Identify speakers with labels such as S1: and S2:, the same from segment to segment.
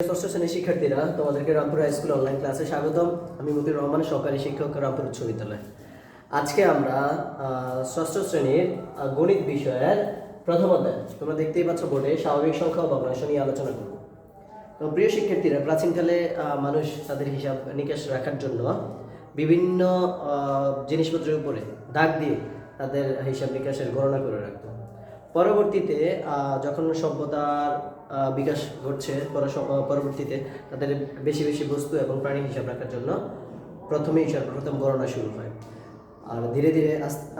S1: ষষ্ঠ শ্রেণীর শিক্ষার্থীরা, তোমাদেরকে রামপুর হাই স্কুল অনলাইন ক্লাসে স্বাগতম। আমি মতিউর রহমান, সহকারী শিক্ষক, রামপুর উচ্চ বিদ্যালয়। আজকে আমরা ষষ্ঠ শ্রেণীর গণিত বিষয়ের প্রথম অধ্যায়, তোমরা দেখতেই পাচ্ছ বোর্ডে, স্বাভাবিক সংখ্যা ও ভগ্নাংশ নিয়ে আলোচনা করব। তো প্রিয় শিক্ষার্থীরা, প্রাচীনকালে মানুষ তাদের হিসাব নিকাশ রাখার জন্য বিভিন্ন জিনিসপত্রের উপরে দাগ দিয়ে তাদের হিসাব নিকাশের গণনা করে রাখত। পরবর্তীতে যখন সভ্যতার বিকাশ ঘটছে, পরবর্তীতে তাদের বেশি বেশি বস্তু এবং প্রাণী হিসাব রাখার জন্য প্রথম গণনা শুরু হয়। আর ধীরে ধীরে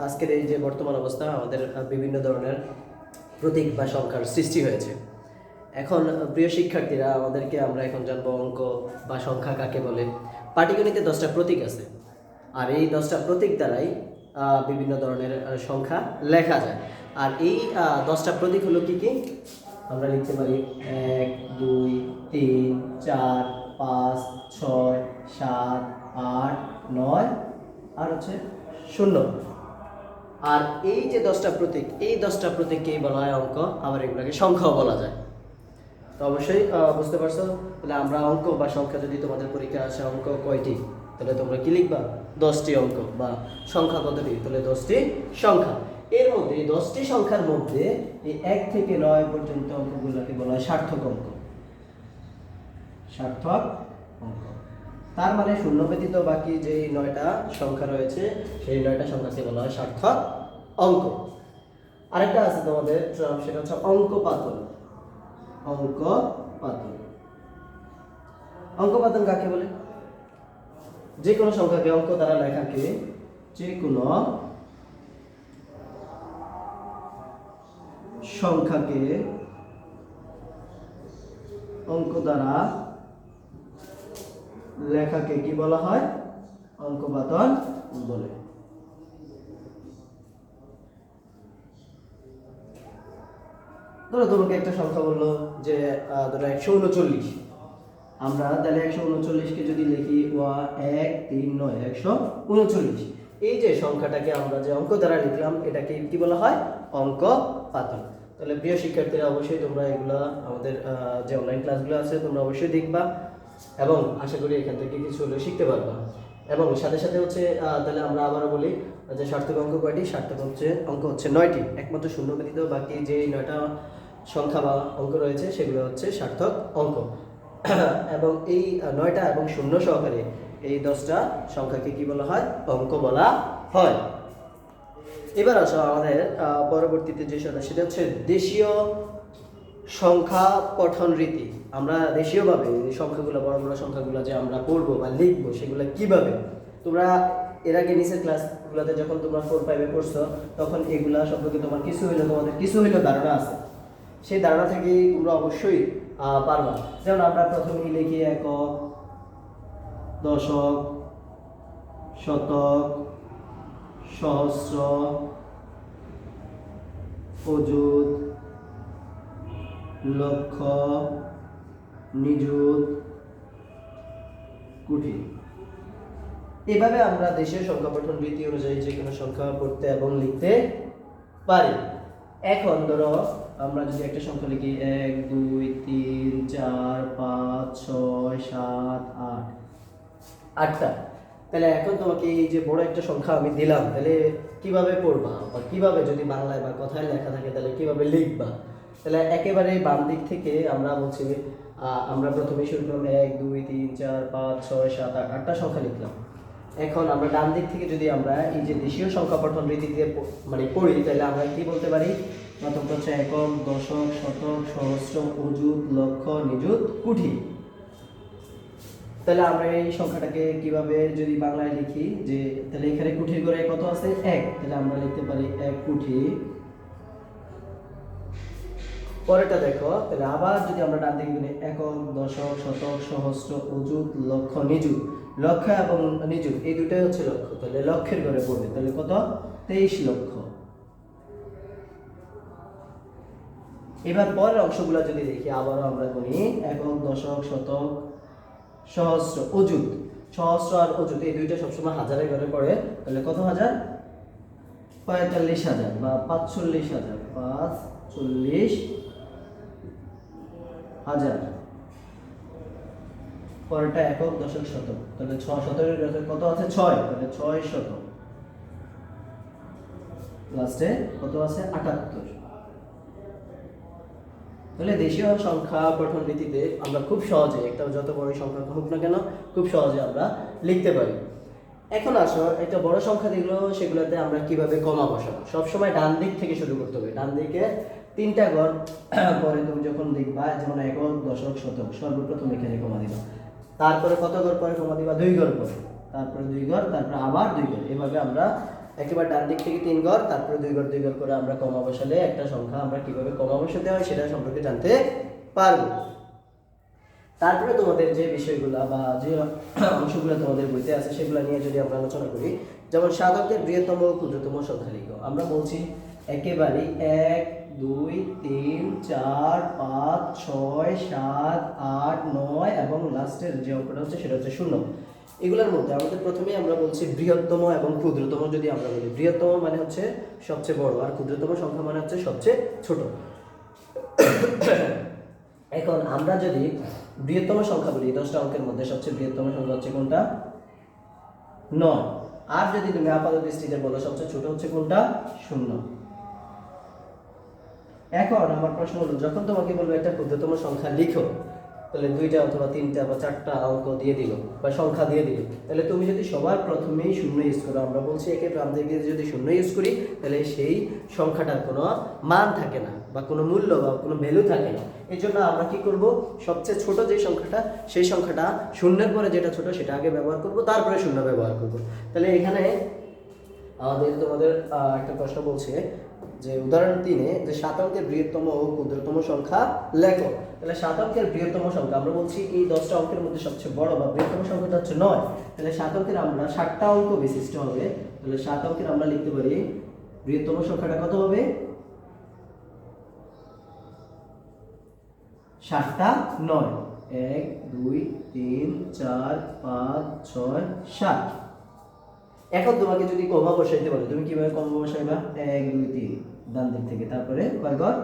S1: আজকের এই যে বর্তমান অবস্থা, আমাদের বিভিন্ন ধরনের প্রতীক বা সংখ্যার সৃষ্টি হয়েছে। এখন প্রিয় শিক্ষার্থীরা, আমরা এখন জানবো অঙ্ক বা সংখ্যা কাকে বলে। পাটিগণিতে 10টা প্রতীক আছে, আর এই 10টা প্রতীক দ্বারাই বিভিন্ন ধরনের সংখ্যা লেখা যায়। আর এই 10টা প্রতীক হলো কি কি? আমরা লিখতে পারি 1, 2, 3, 4, 5, 6, 7, 8, 9 আর হচ্ছে 0। আর এই যে 10টা প্রতীক, এই 10টা প্রতীককেই বলা হয় অঙ্ক, আবার এগুলোকে সংখ্যাও বলা যায়। তো অবশ্যই বুঝতে পারছো। তাহলে আমরা অঙ্ক বা সংখ্যা, যদি তোমাদের পরীক্ষা আসে অঙ্ক কয়টি, তাহলে তোমরা কি লিখবা? 10টি অঙ্ক। বা সংখ্যা কতটি? তাহলে 10টি সংখ্যা। এর মধ্যে 10টি সংখ্যার মধ্যে এই 1 থেকে 9 পর্যন্ত অঙ্কগুলোকে বলা হয় সার্থক অঙ্ক। সার্থক অঙ্ক তার মানে শূন্য ব্যতীত বাকি যে 9টা সংখ্যা রয়েছে, সেই 9টা সংখ্যাকে বলা হয় সার্থক অঙ্ক। আরেকটা আছে তোমাদের, সেটা হচ্ছে অঙ্কপাতন। অঙ্কপাতন কাকে বলে? যে কোনো সংখ্যাকে অঙ্ক দ্বারা লেখাকে, যে কোনো সংখ্যাকে অঙ্ক দ্বারা লেখাকে কি বলা হয়? অঙ্কপাতন বলে। ধরো তোমাকে একটা সংখ্যা বললো যে ধরো 139। আমরা তাহলে 139কে যদি লিখি 1, 3, 9, 139, এই যে সংখ্যাটাকে আমরা যে অঙ্ক দ্বারা লিখলাম, এটাকে কি বলা হয়? অঙ্কপাতন। তাহলে প্রিয় শিক্ষার্থীরা, অবশ্যই তোমরা এগুলা আমাদের যে অনলাইন ক্লাসগুলো আছে তোমরা অবশ্যই দেখবা, এবং আশা করি এখান থেকে কিছু হলেও শিখতে পারবা। এবং সাথে সাথে হচ্ছে তাহলে আমরা আবারও বলি যে সার্থক অঙ্ক কয়টি? সার্থক অঙ্ক হচ্ছে 9টি। একমাত্র শূন্য ব্যতীত বাকি যে 9টা সংখ্যা বা অঙ্ক রয়েছে, সেগুলো হচ্ছে সার্থক অঙ্ক। এবং এই 9টা এবং শূন্য সহকারে এই 10টা সংখ্যাকে কি বলা হয়? অঙ্ক বলা হয়। এবার আসো আমাদের পরবর্তীতে যে সেটা হচ্ছে দেশীয় সংখ্যা পঠন রীতি। আমরা দেশীয়ভাবে এই সংখ্যাগুলো, বড় বড় সংখ্যাগুলো যে আমরা পড়বো বা লিখবো, সেগুলো কিভাবে? তোমরা এর আগে নিচের ক্লাসগুলোতে যখন তোমরা 4-5-এ পড়ছো, তখন এগুলা সম্পর্কে তোমাদের কিছু হইলেও ধারণা আছে। সেই ধারণা থেকে তোমরা অবশ্যই পারবা। যেমন আমরা প্রথমেই লিখি একক, দশক, শতক, সহস্র, অযুত, লক্ষ, নিযুত, কোটি। এভাবে আমরা দেশের সংখ্যা পঠন রীতি অনুযায়ী যে কোনো সংখ্যা পড়তে এবং লিখতে পারি। এখন ধরো আমরা যদি একটা সংখ্যা লিখি 1, 2, 3, 4, 5, 6, 7, 8, 8টা। তাহলে এখন তোমাকে এই যে বড় একটা সংখ্যা আমি দিলাম, তাহলে কিভাবে পড়বা, বা কিভাবে যদি বাংলায় বা কথায় লেখা থাকে তাহলে কিভাবে লিখবা? তাহলে একেবারে বাম দিক থেকে আমরা বলছি, আমরা প্রথমে শুরু করলাম 1, 2, 3, 4, 5, 6, 7, 8, 8টা সংখ্যা লিখলাম। এখন আমরা ডান দিক থেকে যদি আমরা এই যে দেশীয় সংখ্যা পঠন রীতিতে মানে পড়ি, তাহলে আমরা কি বলতে পারি? প্রথম হচ্ছে একক, দশক, শতক, সহস্র, অযুত, লক্ষ, নিযুত, কোটি। তাহলে আমরা এই সংখ্যাটাকে কিভাবে যদি বাংলায় লিখি, যে তাহলে এখানে কোটির ঘরে কত আছে? 1। তাহলে আমরা লিখতে পারি 1 কোটি। পরেরটা দেখো, তাহলে আবার যদি আমরা ডান দিকে গুনি, একক, দশক, শতক, সহস্র, অযুত, লক্ষ, নিযুত। লক্ষ এবং নিযুত এই দুটোই হচ্ছে লক্ষ, তাহলে লক্ষের ঘরে পড়বে। তাহলে কত? 23 লক্ষ। এবার পরের অংশগুলো যদি দেখি, আবারও আমরা গুনি একক, দশক, শতক, সহস্র, অযুত। সহস্র আর অযুত এই দুইটা সবসময় হাজারের ঘরে পড়ে। তাহলে কত হাজার? 45,000 বা 45,000, 45,000। পরেরটা একক দশক শতক, তাহলে 6 কত আছে 6, তাহলে 6 শতক, লাস্টে কত আছে 78। তাহলে দেশীয় সংখ্যা পঠন রীতিতে আমরা খুব সহজে একটা যত বড় সংখ্যা হোক না কেন খুব সহজে আমরা লিখতে পারি। এখন আসো একটা বড় সংখ্যা দেখলো সেগুলোতে আমরা কিভাবে কমা বসাবো। সবসময় ডান দিক থেকে শুরু করতে হবে, ডান দিকে 3টা ঘর পরে তুমি যখন দেখবা যেমন একক দশক শতক সর্বপ্রথম এখানে কমা দিবা, তারপরে কত ঘর পরে কমা দিবা 2 ঘর পরে, তারপরে 2 ঘর, তারপরে আবার 2 ঘর, এভাবে আমরা একেবারে ডান দিক থেকে 3 ঘর তারপরে 2 ঘর 2 ঘর করে আমরা কমা বসালে একটা সংখ্যা আমরা কিভাবে কমা বসাতে হয় সেটা সম্পর্কে জানতে পারবো। তারপরে তোমাদের যে বিষয়গুলো বা যে অংশগুলো তোমাদের বইতে আছে সেগুলো নিয়ে যদি আমরা আলোচনা করি, যেমন 7 অঙ্কের বৃহত্তম ও ক্ষুদ্রতম সংখ্যা লিখো। আমরা বলছি একেবারে 1 2 3 4 5 6 7 8 9 এবং লাস্টের যে অঙ্কটা হচ্ছে সেটা হচ্ছে 0। এগুলোর মধ্যে আমাদের প্রথমেই আমরা বলছি বৃহত্তম এবং ক্ষুদ্রতম। যদি আমরা বলি বৃহত্তম মানে হচ্ছে সবচেয়ে বড় আর ক্ষুদ্রতম সংখ্যা মানে হচ্ছে সবচেয়ে ছোট। এখন আমরা যদি বৃহত্তম সংখ্যা বলি 10টা অঙ্কের মধ্যে সবচেয়ে বৃহত্তম সংখ্যা হচ্ছে কোনটা 9, আর যদি তুমি আপাত দৃষ্টিতে বলো সবচেয়ে ছোট হচ্ছে কোনটা 0। এখন আমার প্রশ্ন হলো যখন তোমাকে বলবো একটা ক্ষুদ্রতম সংখ্যা লিখো, তাহলে 2টা অথবা 3টা বা 4টা অঙ্ক দিয়ে দিল বা সংখ্যা দিয়ে দিল, তাহলে তুমি যদি সবার প্রথমেই 0 ইউজ করো, আমরা বলছি একে প্রান্ত দিয়ে যদি 0 ইউজ করি তাহলে সেই সংখ্যাটার কোনো মান থাকে না বা কোনো মূল্য বা কোনো ভ্যালু থাকে না। এই জন্য আমরা কি করব, সবচেয়ে ছোট যে সংখ্যাটা সেই সংখ্যাটা 0-এর পরে যেটা ছোট সেটা আগে ব্যবহার করব, তারপরে 0 ব্যবহার করব। তাহলে এখানে তোমাদের একটা প্রশ্ন বলছে যে উদাহরণ 3-এ যে 7 অঙ্কের বৃহত্তম ও ক্ষুদ্রতম সংখ্যা লেখো। তাহলে 7 অঙ্কের বৃহত্তম সংখ্যা আমরা বলছি এই 10টা অঙ্কের মধ্যে সবচেয়ে বড় বা বৃহত্তম সংখ্যাটা হচ্ছে 9। তাহলে 7 অঙ্কের আমরা 7টা অঙ্ক বিশিষ্ট হবে, তাহলে 7 অঙ্কের আমরা লিখতে পারি বৃহত্তম সংখ্যাটা কত হবে 7টা 9, 1 2 3 4 5 6 7। এখন তোমাকে যদি কমা বসাইতে বলে তুমি কিভাবে কমা বসাইবা 1 2 3 ডান দিক থেকে, তারপরে কয় ঘর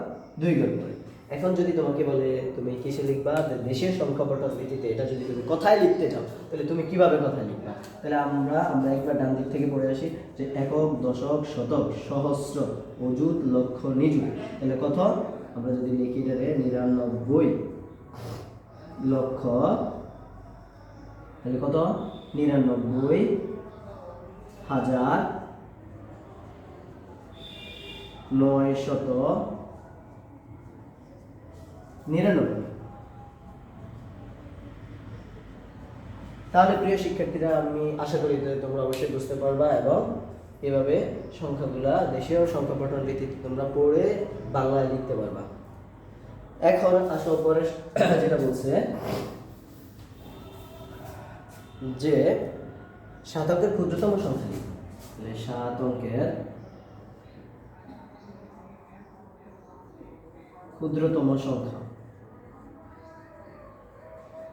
S1: 2 ঘর পরে। এখন যদি তোমাকে বলে তুমি কিসে লিখবা দেশের সংখ্যা পঠন রীতিতে, এটা যদি তুমি কথায় লিখতে চাও তাহলে তুমি কিভাবে কথায় লিখবা। তাহলে আমরা একবার ডান দিক থেকে পড়ে আসি যে একক দশক শতক সহস্র অযুত লক্ষ নিযুত। তাহলে কত আমরা যদি লিখি এটারে 99 লক্ষ, তাহলে কত 99,999। তাহলে প্রিয় শিক্ষার্থীরা আমি আশা করি যে তোমরা অবশ্যই বুঝতে পারবা এবং এভাবে সংখ্যাগুলা দেশীয় সংখ্যা পঠন রীতিতে তোমরা পড়ে বাংলায় লিখতে পারবা। এখন আসো পরে যেটা বলছে যে 7 অঙ্কের ক্ষুদ্রতম সংখ্যা লিখো। 7 অঙ্কের ক্ষুদ্রতম সংখ্যা,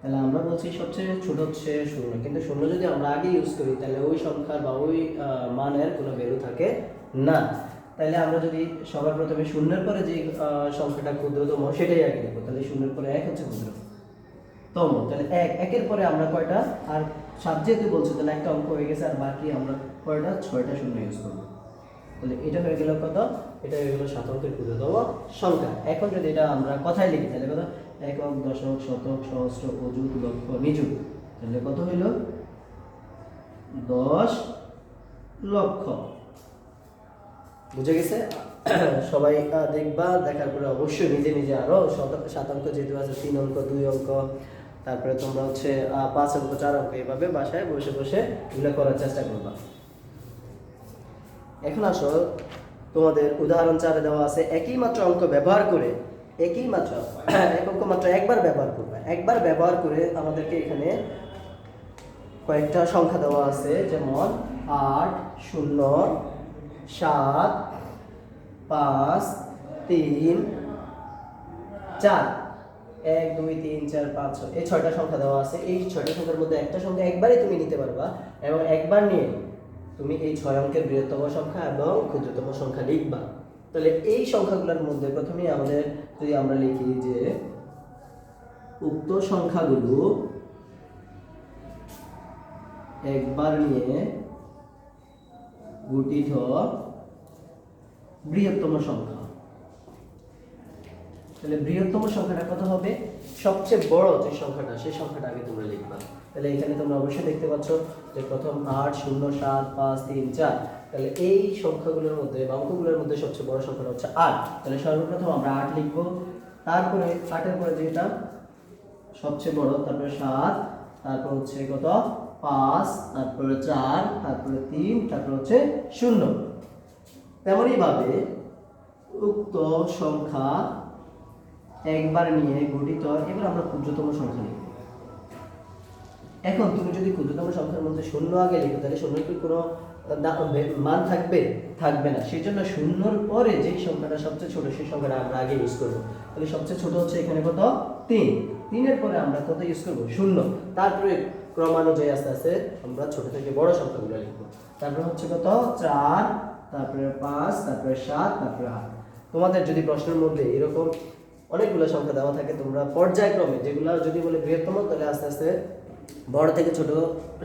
S1: তাহলে আমরা বলছি সবচেয়ে ছোট হচ্ছে 0, কিন্তু 0 যদি আমরা আগে ইউজ করি তাহলে ওই সংখ্যার বা ওই মানের কোনো ভ্যালু থাকে না। তাহলে আমরা যদি সবার প্রথমে 0-এর পরে যে সংখ্যাটা ক্ষুদ্রতম সেটাই আগে লিখবো, তাহলে 0-এর পরে 1 হচ্ছে ক্ষুদ্রতম। তাহলে 1-এর পরে আমরা কয়টা আর 7 যেহেতু বলছে তাহলে একটা অঙ্ক হয়ে গেছে, আর বাকি আমরা কয়টা 6টা 0 ইউজ করবো। তাহলে এটা হয়ে গেল কত, এটা হয়ে গেল 7 অঙ্কের ক্ষুদ্রতম সংখ্যা। এখন যদি এটা আমরা কথায় লিখি তাহলে কত একক দশক শতক সহস্র অযুত লক্ষ নিযুত, তাহলে কত হইল 10 লক্ষ। বুঝে গেছে? সবাই দেখবা, দেখার পরে অবশ্যই নিজে নিজে আরো 7 অঙ্ক যেহেতু আছে 3 অঙ্ক 2 অঙ্ক, তারপরে তোমরা হচ্ছে 5 অঙ্ক 4 অঙ্ক এইভাবে বাসায় বসে বসে এগুলো করার চেষ্টা করবা। এখন আসো তোমাদের উদাহরণ 4-এ দেওয়া আছে একই মাত্র অঙ্ক ব্যবহার করে এক অঙ্ক মাত্র একবার ব্যবহার করবে। একবার ব্যবহার করে আমাদেরকে এখানে কয়েকটা সংখ্যা দেওয়া আছে, যেমন 8 0 7 5 3 4 1 2 3 4 5 6 এই 6টা সংখ্যা দেওয়া আছে। এই 6টা সংখ্যার মধ্যে একটা সংখ্যা একবারই তুমি নিতে পারবা এবং একবার নিয়ে তুমি এই 6 অঙ্কের বৃহত্তম সংখ্যা এবং ক্ষুদ্রতম সংখ্যা লিখবা। তাহলে এই সংখ্যাগুলোর মধ্যে প্রথমেই আমাদের যদি আমরা লিখি যে উক্ত সংখ্যাগুলো একবার নিয়ে গঠিত বৃহত্তম সংখ্যা। তাহলে বৃহত্তম সংখ্যাটা কত হবে? সবচেয়ে বড় যে সংখ্যাটা সেই সংখ্যাটা আগে তোমরা লিখবা। তাহলে এখানে তোমরা অবশ্যই দেখতে পাচ্ছ যে প্রথম 8 0 7 5 3 4। তাহলে এই সংখ্যাগুলোর মধ্যে বা অঙ্কগুলোর মধ্যে সবচেয়ে বড় সংখ্যাটা হচ্ছে 8। তাহলে সর্বপ্রথম আমরা 8 লিখব, তারপরে 8 এর পরে যেটা সবচেয়ে বড়, তারপরে 7, তারপর হচ্ছে কত 5, তারপরে 4, তারপরে 3, তারপর হচ্ছে 0। তেমনই ভাবে উক্ত সংখ্যা একবার নিয়ে গঠিত, এবার আমরা ক্ষুদ্রতম সংখ্যা লিখব। এখন তুমি যদি ক্ষুদ্রতম সংখ্যার মধ্যে 0 আগে লিখো তাহলে 0 কি কোনো মান থাকবে? থাকবে না। সেই জন্য 0-র পরে যে সংখ্যাটা সবচেয়ে ছোট সেই সংখ্যাটা আমরা আগে ইউজ করব। তাহলে সবচেয়ে ছোট হচ্ছে এখানে কত? 3। 3-এর পরে আমরা কত ইউজ করব? 0। তারপরে ক্রমানুযায়ী আস্তে আস্তে আমরা ছোট থেকে বড় সংখ্যাগুলো লিখব। তারপরে হচ্ছে কত? 4, তারপরে 5, তারপরে 7, তারপরে 8। তোমাদের যদি প্রশ্নের মধ্যে এরকম অনেকগুলো সংখ্যা দেওয়া থাকে, তোমরা পর্যায়ক্রমে যেগুলো যদি বলে বৃহত্তম তাহলে আস্তে আস্তে বড় থেকে ছোট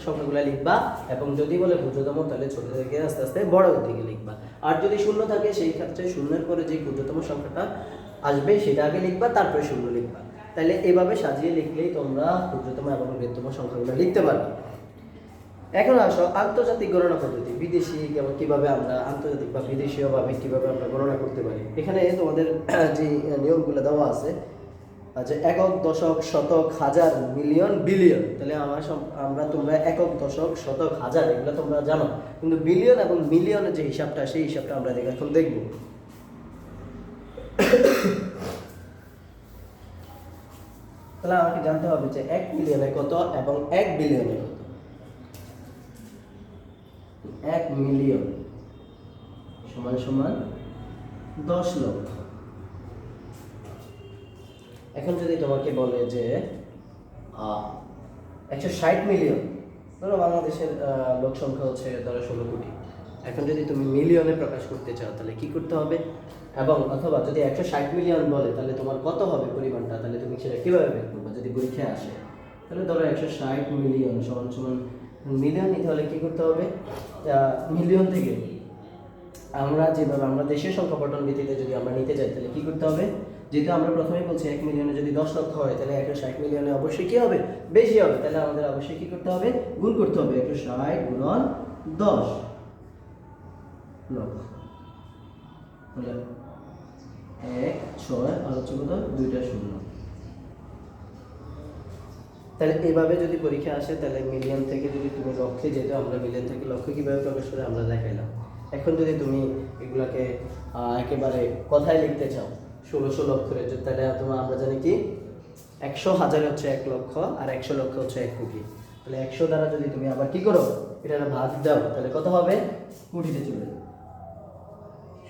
S1: সংখ্যাগুলো লিখবা, এবং যদি বলে ক্ষুদ্রতম তাহলে ছোট থেকে আস্তে আস্তে বড় দিকে লিখবা। আর যদি 0 থাকে সেই ক্ষেত্রে 0-এর পরে যে ক্ষুদ্রতম সংখ্যাটা আসবে সেটা আগে লিখবা, তারপরে 0 লিখবা। তাহলে এভাবে সাজিয়ে লিখলেই তোমরা ক্ষুদ্রতম এবং বৃহত্তম সংখ্যাগুলো লিখতে পারবে। এখন আসো আন্তর্জাতিক গণনা পদ্ধতি, বিদেশি কিভাবে আমরা আন্তর্জাতিক বা বিদেশীয়ভাবে কিভাবে আমরা গণনা করতে পারি। এখানে তোমাদের যে নিয়মগুলো দেওয়া আছে, যে একক, দশক, শতক, হাজার, মিলিয়ন, বিলিয়ন। তাহলে আমরা তোমরা একক, দশক, শতক, হাজার এগুলো তোমরা জানো, কিন্তু বিলিয়ন এবং মিলিয়নের যে হিসাবটা সেই হিসাবটা আমরা এখন দেখব। তাহলে আমাকে জানতে হবে যে 1 মিলিয়নে কত এবং 1 বিলিয়নে কত। 1 মিলিয়ন সমান সমান 10 লক্ষ। এখন যদি তোমাকে বলে যে 160 মিলিয়ন, ধরো বাংলাদেশের লোক সংখ্যা হচ্ছে ধরো 16 কোটি। এখন যদি তুমি মিলিয়নে প্রকাশ করতে চাও তাহলে কি করতে হবে? এবং অথবা যদি 160 মিলিয়ন বলে তাহলে তোমার কত হবে পরিমাণটা, তাহলে তুমি সেটা কিভাবে বের করবে যদি পরীক্ষায় আসে? তাহলে ধরো 160 মিলিয়ন সমান সমান মিলিয়ন নিতে হলে কি করতে হবে? মিলিয়ন থেকে আমরা যেভাবে আমরা দেশের সংখ্যা পটন ভিত্তিতে যদি আমরা নিতে চাই তাহলে কি করতে হবে? যেহেতু আমরা প্রথমেই বলছি 1 মিলিয়নে যদি 10 লক্ষ হয় তাহলে 160 মিলিয়নে অবশ্যই কি হবে? বেশি হবে। তাহলে আমাদের অবশ্যই কি করতে হবে? গুণ করতে হবে। 160 গুণন 10 লক্ষ। তাহলে 1 6 আর হচ্ছে কত? 2টা 0। তাহলে এভাবে যদি পরীক্ষা আসে তাহলে মিলিয়ন থেকে যদি তুমি লক্ষে যেতে, আমরা মিলিয়ন থেকে লক্ষ্যে কিভাবে প্রকাশ করে আমরা দেখাইলাম। এখন যদি তুমি এগুলাকে একেবারে কথায় লিখতে চাও 1600 লক্ষের, তাহলে তোমার আমরা জানি কি 100,000 হচ্ছে 1 লক্ষ আর 100 লক্ষ হচ্ছে 1 কোটি। তাহলে 100 দ্বারা যদি তুমি আবার কি করো, এটা ভাগ দাও, তাহলে কত হবে? কোটিতে চলে যাবে।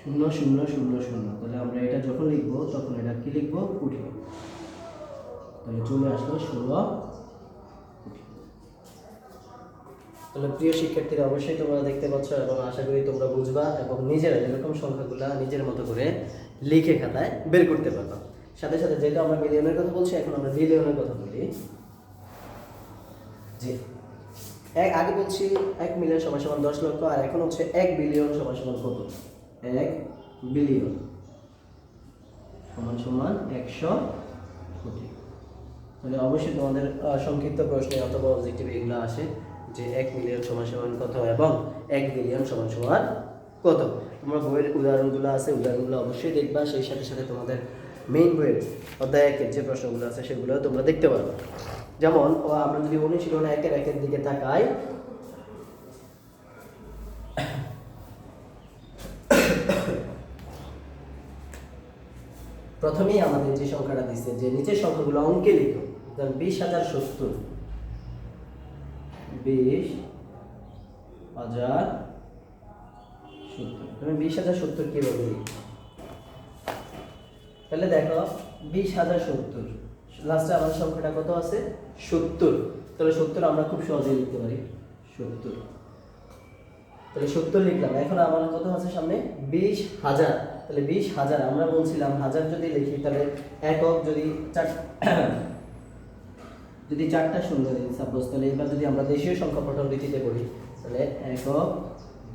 S1: 0 0 0 0। তাহলে আমরা এটা যখন লিখবো তখন এটা কি লিখবো? কোটি। তাহলে চলে আসলো 16 কোটি। তাহলে প্রিয় শিক্ষার্থীরা অবশ্যই তোমরা দেখতে পাচ্ছ এবং আশা করি তোমরা বুঝবা এবং নিজেরা এরকম সংখ্যাগুলো নিজের মতো করে লিখে খাতায় বের করতে পারবা। সাথে সাথে যেহেতু আমরা মিলিয়নের কথা বলছি, এখন আমরা বিলিয়নের কথা বলি। যে আগে বলছি 1 মিলিয়ন সমান সমান 10 লক্ষ, আর এখন হচ্ছে 1 বিলিয়ন সমান সমান কত? 1 বিলিয়ন সমান সমান 100 কোটি। তাহলে অবশ্যই তোমাদের সংক্ষিপ্ত প্রশ্নে অথবা অবজেক্টিভ এগুলো আসে যে 1 মিলিয়ন সমান সমান কত এবং 1 বিলিয়ন সমান সমান কত। তোমরা বইয়ের উদাহরণগুলো আছে, উদাহরণগুলো অবশ্যই দেখবা। সেই সাথে সাথে তোমাদের মেইন বইয়ের অধ্যায় 1-এর যে প্রশ্নগুলো আছে সেগুলো তোমরা দেখতে পারবে। যেমন আমরা যদি অনুশীলন 1-এর দিকে তাকাই, প্রথমেই আমাদের যে সংখ্যাটা দিচ্ছে যে নিচের সংখ্যাগুলো অঙ্কে লিখো। যেমন 20,070, 20,070। তুমি 20,070 কিভাবে লিখবে? তাহলে দেখো 20,070 লাস্টে আমার সংখ্যাটা কত আছে? 70। তাহলে 70 আমরা খুব সহজেই লিখতে পারি 70। তাহলে 70 লিখলাম। এখন আমার কত আছে সামনে? 20,000। তাহলে 20,000 আমরা বলছিলাম হাজার যদি লিখি তাহলে একক যদি যদি 4টা শূন্য দিই সাপোজ, তাহলে এবার যদি আমরা দেশীয় সংখ্যা পঠন রীতিতে করি তাহলে একক,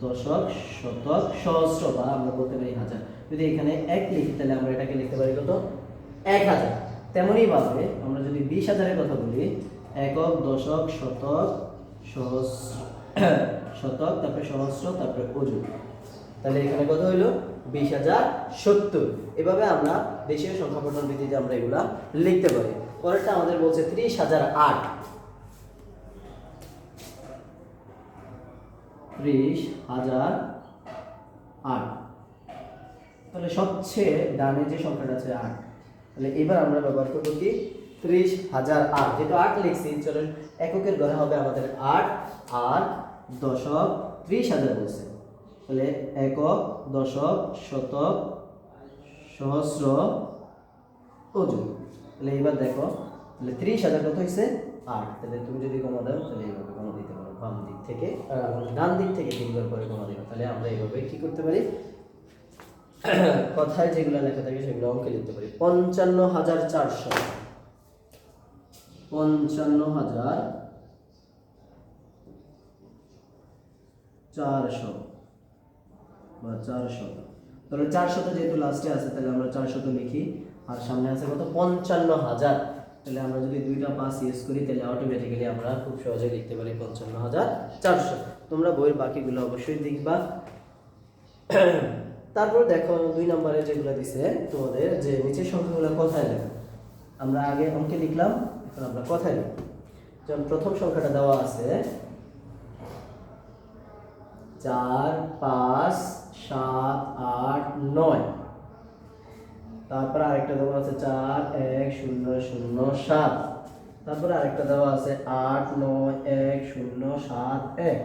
S1: দশক, শতক, সহস্র বা আমরা বলতে পারি হাজার। যদি এখানে 1 লিখি তাহলে আমরা এটাকে লিখতে পারি কত? 1000। তেমনই ভাবে আমরা যদি 20,000-এর কথা বলি, একক, দশক, শতক, সহস্র, শতক, তারপরে সহস্র, তারপরে অযুত, তাহলে এখানে কত হইলো? 20,070। এভাবে আমরা দেশীয় সংখ্যা পঠন রীতিতে আমরা এগুলা লিখতে পারি। পরেরটা আমাদের বলছে 30,008। 30,008, তাহলে সবচেয়ে ডানে যে সংখ্যাটা আছে 8, তাহলে এবার আমরা ব্যবহার করব কি? 30,008। যেহেতু 8 লিখছি, চলো এককের ঘরে হবে আমাদের 8, আর দশক 30,000 বলছে, তাহলে একক, দশক, শতক, সহস্র, অযুত। তাহলে এবার দেখো, তাহলে 30,000 কত হয়েছে? 8। তাহলে তুমি যদি কমা দাও তাহলে এইভাবে কমা দিতে পারো, বাম দিক থেকে ডান দিক থেকে 3 বার করে কমা দিবে। তাহলে আমরা এইভাবে কি করতে পারি? কথায় যেগুলো লেখা থাকে সেগুলো অঙ্কে লিখতে পারি। 55,400, 55,400 বা 400। তাহলে 400 যেহেতু লাস্টে আছে তাহলে আমরা 400 লিখি, আর সামনে আছে কত? 55,000। তাহলে আমরা যদি 2টা 5 ইউজ করি তাহলে অটোমেটিক্যালি আমরা খুব সহজে লিখতে পারি 55,400। তোমরা বইয়ের বাকিগুলো অবশ্যই দেখবা। তারপর দেখো 2 নম্বরে যেগুলো দিছে তোমাদের, যে নিচের সংখ্যাগুলো কথায় লেখো। আমরা আগে অঙ্কে লিখলাম, এখন আমরা কথায় লিখব। যেমন প্রথম সংখ্যাটা দেওয়া আছে 4, 5, 7, 8, 9। তারপর আরেকটা দেওয়া আছে 4, 1, 0, 0, 7। তারপর আরেকটা দেওয়া আছে 8, 9, 1, 0, 7, 1।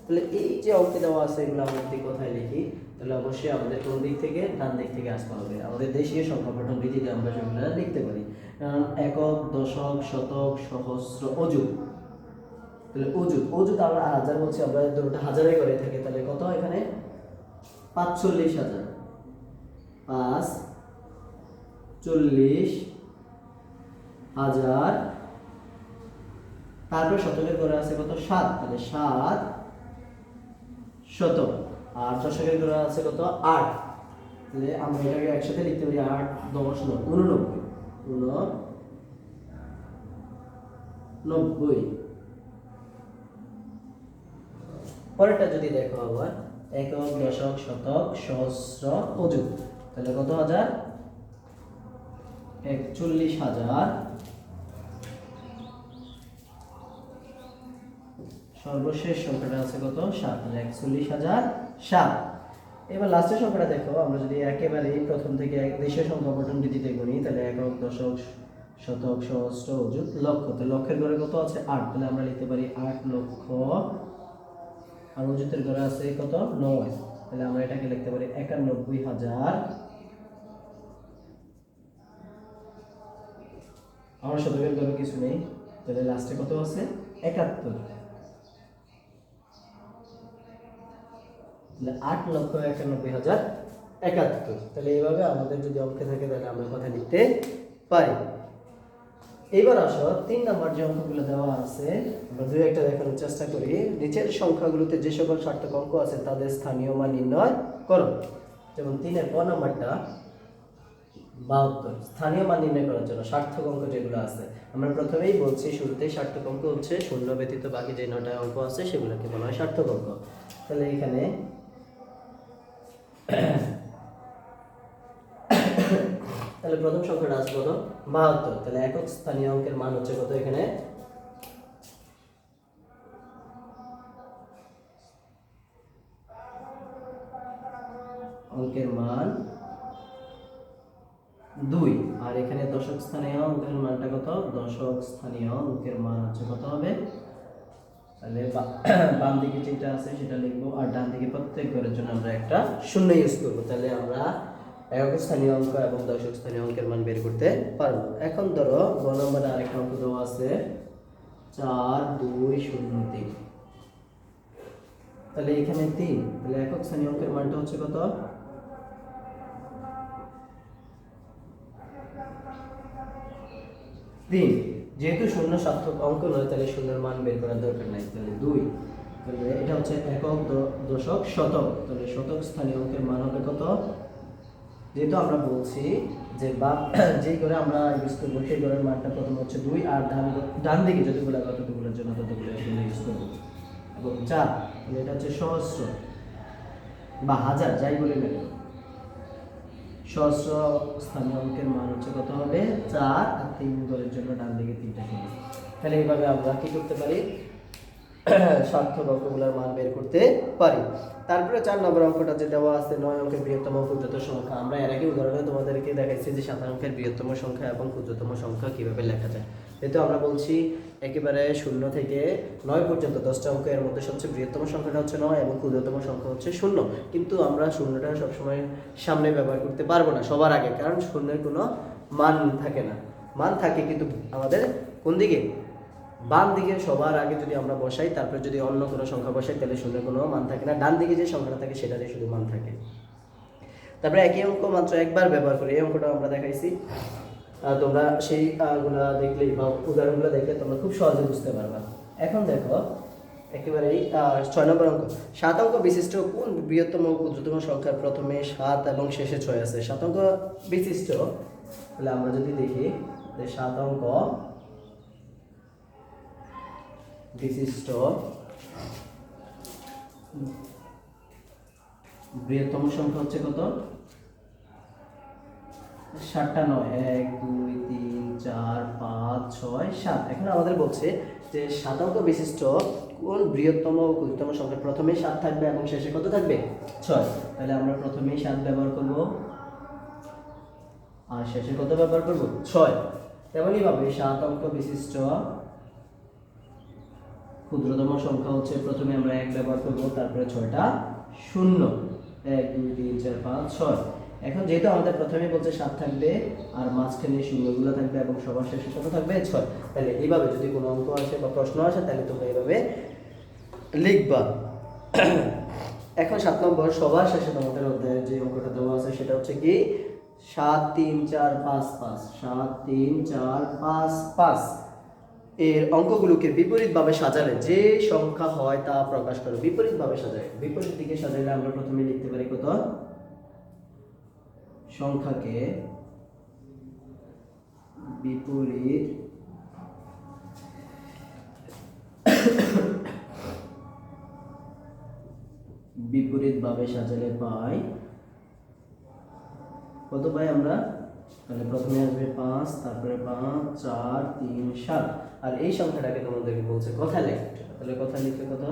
S1: তাহলে এই যে অঙ্কে দেওয়া আছে এগুলো আমরা যদি কোথায় লিখি তাহলে অবশ্যই আমাদের কোন দিক থেকে? ডান দিক থেকে আসতে হবে। আমাদের দেশীয় সংখ্যা পঠন রীতিতে আমরা সেগুলো লিখতে পারি। কারণ একক, দশক, শতক, সহস্র, অযুত। তাহলে অযুত আমরা হাজার বলছি, আমরা দুটোটা হাজারে করে থাকি, তাহলে কত এখানে? 45,000। 45,000। তারপর শতকের ঘরে আছে কত? 7, তাহলে 7 শতক। আর দশকের ঘরে আছে কত? 8। তাহলে আমরা এটাকে একসাথে লিখতে পারি 8, 10, 89। 89। পরেরটা যদি দেখো আবার একক, দশক, শতক, সহস্র, অযুত, তাহলে কত হাজার? 41,000। সর্বশেষ সংখ্যাটা আছে কত? 7, তাহলে 41,007। এবার লাস্টের সংখ্যাটা দেখো, আমরা যদি একেবারে প্রথম থেকে দেশীয় সংখ্যা পঠন রীতিতে গুনি তাহলে একক, দশক, শতক, সহস্র, অযুত, লক্ষ। তো লক্ষের ঘরে কত আছে? 8, তাহলে আমরা লিখতে পারি 8 লক্ষ। আর অযুতের ঘরে আছে কত? 9, তাহলে আমরা এটাকে লিখতে পারি 91,000। আমার শতকের ঘরে কিছু নেই, তাহলে লাস্টে কত আছে? 71। 8,91,071। তাহলে এইভাবে আমাদের যদি অঙ্কে থাকে তাহলে আমরা কথা লিখতে পারি। এইবার আসো 3 নাম্বার যে অঙ্কগুলো দেওয়া আছে আমরা দুই একটা দেখানোর চেষ্টা করি। নিচের সংখ্যাগুলোতে যে সকল সার্থক অঙ্ক আছে তাদের স্থানীয় মান নির্ণয় করো। যেমন 3-এর ক নাম্বারটা 72, স্থানীয় মান নির্ণয় করার জন্য সার্থক অঙ্ক যেগুলো আছে আমরা প্রথমেই বলছি, শুরুতেই সার্থক অঙ্ক হচ্ছে শূন্য ব্যতীত বাকি যে 9টা অঙ্ক আছে সেগুলোকে বলা হয় সার্থক অঙ্ক। তাহলে এখানে তাহলে প্রথম সংখ্যাটা আছে কত? 72। তাহলে একক স্থানীয় অঙ্কের মান হচ্ছে কত? এখানে অঙ্কের মান 2, আর এখানে দশক স্থানীয় অঙ্কের মানটা কত? দশক স্থানীয় অঙ্কের মান হচ্ছে কত হবে? তাহলে বাম দিকে যেটা আছে সেটা লিখবো, আর ডান দিকে প্রত্যেক ঘরের জন্য আমরা একটা শূন্য ইউজ করবো। তাহলে আমরা একক স্থানীয় অঙ্ক এবং দশক স্থানীয় অঙ্কের মান বের করতে পারবো। এখন ধরো গ নম্বরে আরেকটা অঙ্ক দেওয়া আছে 4203। তাহলে এখানে 3, তাহলে একক স্থানীয় অঙ্কের মানটা হচ্ছে কত? 3। যেহেতু শূন্য সার্থক অঙ্ক নয় তাহলে শূন্যের মান বের করার দরকার নাই, তাহলে 2। তাহলে এটা হচ্ছে একক, দশক, শতক, তাহলে শতক স্থানীয় অঙ্কের মান হবে কত? যেহেতু আমরা বলছি যে বা যেই করে আমরা ইউজ করবো সেই ঘরের মানটা প্রথম হচ্ছে 2, আর ডান দিকে যতগুলো ততগুলোর জন্য ততগুলো এখানে ইউজ করবো, এবং 4, তাহলে এটা হচ্ছে সহস্র বা হাজার যাই বলি না কেন। সহস্র স্থানীয় অঙ্কের মান হচ্ছে কত হবে? 4, আর 3 ঘরের জন্য ডান দিকে 3টা শূন্য। তাহলে এইভাবে আমরা কি করতে পারি? সার্থক অঙ্কগুলোর মান বের করতে পারি। তারপরে 4 নম্বর অঙ্কটা যেটা আছে 9 অঙ্কের বৃহত্তম ও ক্ষুদ্রতম সংখ্যা। আমরা এর আগে উদাহরণে তোমাদেরকে দেখাইছি যে 7 অঙ্কের বৃহত্তম সংখ্যা এবং ক্ষুদ্রতম সংখ্যা কিভাবে লেখা যায়। যেহেতু আমরা বলছি একেবারে 0 থেকে 9 পর্যন্ত 10টা অঙ্ক, এর মধ্যে সবচেয়ে বৃহত্তম সংখ্যাটা হচ্ছে 9 এবং ক্ষুদ্রতম সংখ্যা হচ্ছে 0। কিন্তু আমরা শূন্যটা সবসময় সামনে ব্যবহার করতে পারবো না সবার আগে, কারণ শূন্যের কোনো মান থাকে না। মান থাকে কিন্তু আমাদের কোন দিকে? বাম দিকে সবার আগে যদি আমরা বসাই, তারপরে যদি অন্য কোনো সংখ্যা বসাই তাহলে শূন্যের কোনো মান থাকে না, ডান দিকে যে সংখ্যাটা থাকে সেটারই শুধু মান থাকে। তারপরে একই অঙ্ক মাত্র একবার ব্যবহার করি, এই অঙ্কটা আমরা দেখাইছি। তোমরা সেই গুলা দেখলেই বা উদাহরণগুলো দেখলে তোমরা খুব সহজে বুঝতে পারবা। এখন দেখো একেবারেই 6 নম্বর অঙ্ক। 7 অঙ্ক বিশিষ্ট কোন বৃহত্তম ও ক্ষুদ্রতম সংখ্যার প্রথমে 7 এবং শেষে 6 আছে? 7 অঙ্ক বিশিষ্ট, তাহলে আমরা যদি দেখি যে 7 অঙ্ক বিশিষ্ট বৃহত্তম সংখ্যা হচ্ছে কত? 7টা নয়, 1 2 3 4 5 6 7। এখন আমাদের বলছে যে 7 অঙ্ক বিশিষ্ট কোন বৃহত্তম ও ক্ষুদ্রতম সংখ্যা প্রথমে 7 থাকবে এবং শেষে কত থাকবে? 6। তাহলে আমরা প্রথমেই 7 ব্যবহার করব আর শেষে কত ব্যবহার করব? 6। তেমনই ভাবে 7 অঙ্ক বিশিষ্ট ক্ষুদ্রতম সংখ্যা হচ্ছে প্রথমে আমরা 1 ব্যবহার করব, তারপরে 6টা শূন্য, 1 2 3 4 5 6। এখন যেহেতু আমাদের প্রথমে বলছে 7 থাকবে আর মাঝখানে শূন্যগুলো থাকবে এবং সবার শেষে কত থাকবে? 6। তাহলে এইভাবে যদি কোনো অঙ্ক আসে বা প্রশ্ন আসে তাহলে তোমরা এইভাবে লিখবা। এখন 7 নম্বর, সবার শেষে তোমাদের অধ্যায়ে যে অঙ্কটা দেওয়া আছে সেটা হচ্ছে কি 7 3 4 5 5, 7 3 4 5 5। এর অঙ্কগুলোকে বিপরীতভাবে সাজালে যে সংখ্যা হয় তা প্রকাশ করো। বিপরীতভাবে সাজায়, বিপরীত দিকে সাজালে আমরা প্রথমে লিখতে পারি কত? সংখ্যাকে বিপরীত বিপরীতভাবে সাজালে পাই কত? পাই আমরা, তাহলে প্রথমে আসবে 5, তারপরে 5 4 3 7। আর এই সংখ্যাটাকে তোমাদেরকে বলছে কথা লিখতে। তাহলে কথা লিখতে কত?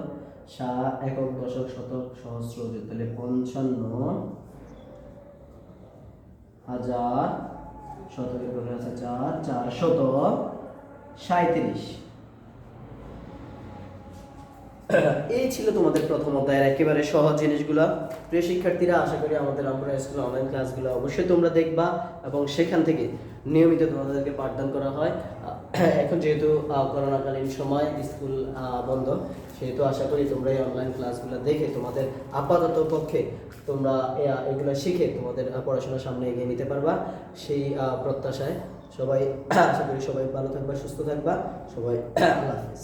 S1: একক, দশক, শতক, সহস্র, তাহলে 55,000, শতকের ঘরে আছে 4, 437। এই ছিল তোমাদের প্রথম অধ্যায়ের একেবারে সহজ জিনিসগুলো। প্রিয় শিক্ষার্থীরা, আশা করি আমাদের রামপুরা স্কুল অনলাইন ক্লাসগুলো অবশ্যই তোমরা দেখবা এবং সেখান থেকে নিয়মিত তোমাদেরকে পাঠদান করা হয়। এখন যেহেতু করোনাকালীন সময়, স্কুল বন্ধ, সেহেতু আশা করি তোমরা এই অনলাইন ক্লাসগুলো দেখে তোমাদের আপাতত পক্ষে তোমরা এগুলো শিখে তোমাদের পড়াশোনার সামনে এগিয়ে নিতে পারবা, সেই প্রত্যাশায় সবাই আশা করি সবাই ভালো থাকবা, সুস্থ থাকবা সবাই। আল্লাহ হাফেজ।